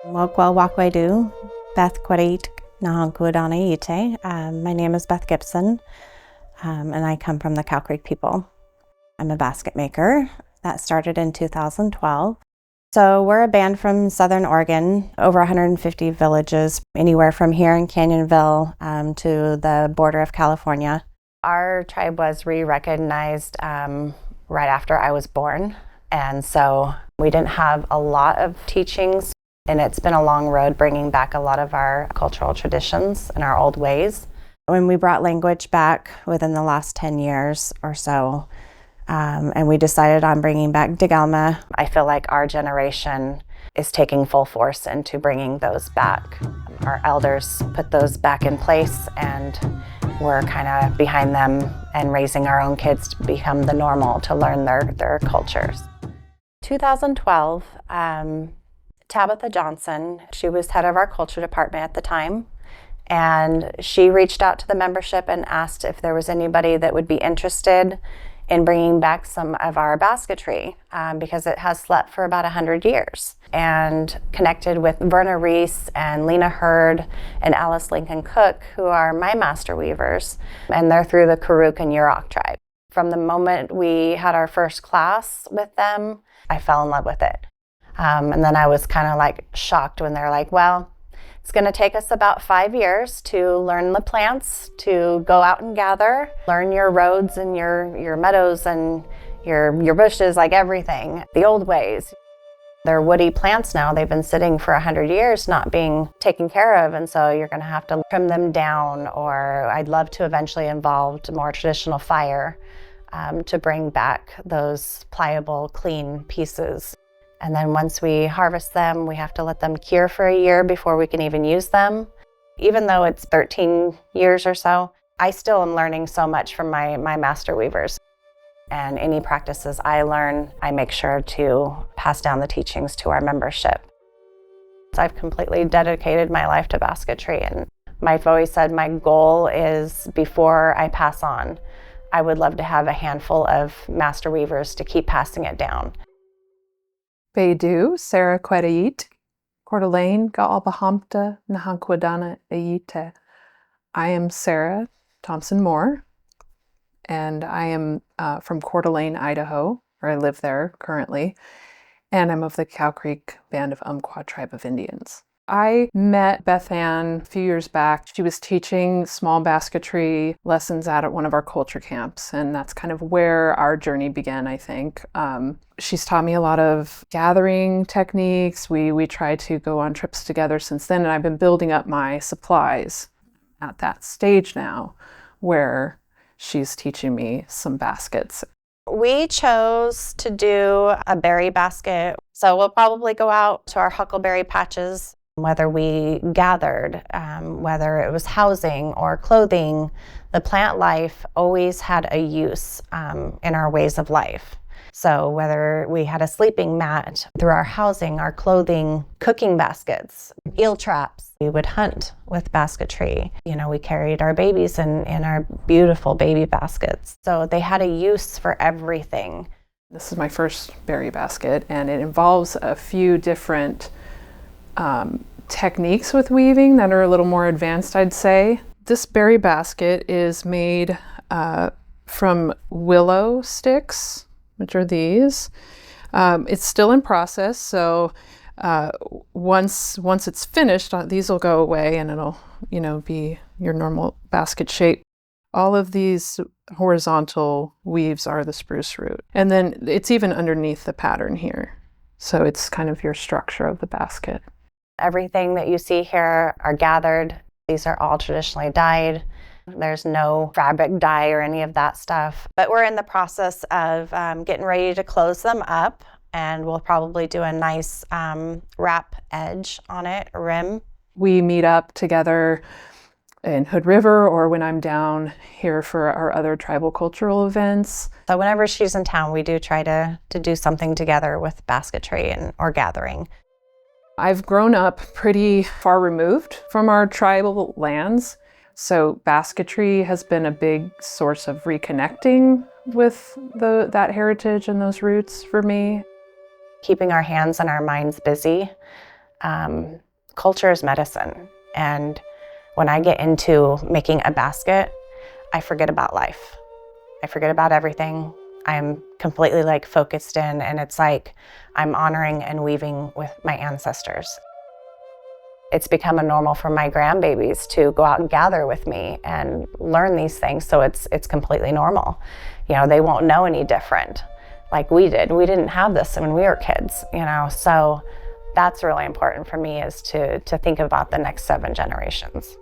Mogwal Wakwaidu, Beth Gipson, Nahankuadana Ite. My name is Beth Gipson, and I come from the Cow Creek people. I'm a basket maker. That started in 2012. So we're a band from Southern Oregon, over 150 villages, anywhere from here in Canyonville to the border of California. Our tribe was re-recognized right after I was born, and so we didn't have a lot of teachings. And it's been a long road bringing back a lot of our cultural traditions and our old ways. When we brought language back within the last 10 years or so, and we decided on bringing back Digalma, I feel like our generation is taking full force into bringing those back. Our elders put those back in place, and we're kind of behind them and raising our own kids to become the normal, to learn their cultures. 2012, Tabitha Johnson, she was head of our culture department at the time, and she reached out to the membership and asked if there was anybody that would be interested in bringing back some of our basketry because it has slept for about 100 years, and connected with Verna Reese and Lena Hurd and Alice Lincoln Cook, who are my master weavers, and they're through the Karuk and Yurok tribe. From the moment we had our first class with them, I fell in love with it. And then I was kind of like shocked when they're like, well, it's going to take us about 5 years to learn the plants, to go out and gather, learn your roads and your meadows and your bushes, like everything, the old ways. They're woody plants now. They've been sitting for 100 years not being taken care of, and so you're going to have to trim them down, or I'd love to eventually involve more traditional fire to bring back those pliable, clean pieces. And then once we harvest them, we have to let them cure for a year before we can even use them. Even though it's 13 years or so, I still am learning so much from my master weavers. And any practices I learn, I make sure to pass down the teachings to our membership. So I've completely dedicated my life to basketry, and I've always said my goal is, before I pass on, I would love to have a handful of master weavers to keep passing it down. Beidou, Sarah Quedait, Coeur d'Alene, Ga'albahamta, Nahankuadana Ayite. I am Sarah Thompson Moore, and I am from Coeur d'Alene, Idaho, where I live there currently, and I'm of the Cow Creek Band of Umpqua Tribe of Indians. I met Beth Ann a few years back. She was teaching small basketry lessons out at one of our culture camps, and that's kind of where our journey began, I think. She's taught me a lot of gathering techniques. We tried to go on trips together since then, and I've been building up my supplies at that stage now where she's teaching me some baskets. We chose to do a berry basket, so we'll probably go out to our huckleberry patches. Whether we gathered, whether it was housing or clothing, the plant life always had a use in our ways of life. So whether we had a sleeping mat, through our housing, our clothing, cooking baskets, eel traps, we would hunt with basketry. You know, we carried our babies in our beautiful baby baskets. So they had a use for everything. This is my first berry basket, and it involves a few different techniques with weaving that are a little more advanced, I'd say. This berry basket is made from willow sticks, which are these. It's still in process, so once it's finished, these will go away and it'll, be your normal basket shape. All of these horizontal weaves are the spruce root, and then it's even underneath the pattern here. So it's kind of your structure of the basket. Everything that you see here are gathered. These are all traditionally dyed. There's no fabric dye or any of that stuff. But we're in the process of getting ready to close them up, and we'll probably do a nice wrap edge on it, rim. We meet up together in Hood River, or when I'm down here for our other tribal cultural events. So whenever she's in town, we do try to do something together with basketry or gathering. I've grown up pretty far removed from our tribal lands, so basketry has been a big source of reconnecting with that heritage and those roots for me. Keeping our hands and our minds busy culture is medicine. And when I get into making a basket, I forget about life. I forget about everything. I'm completely like focused in, and it's like I'm honoring and weaving with my ancestors. It's become a normal for my grandbabies to go out and gather with me and learn these things, so it's completely normal. You know, they won't know any different like we did. We didn't have this when we were kids, you know, so that's really important for me, is to think about the next 7 generations.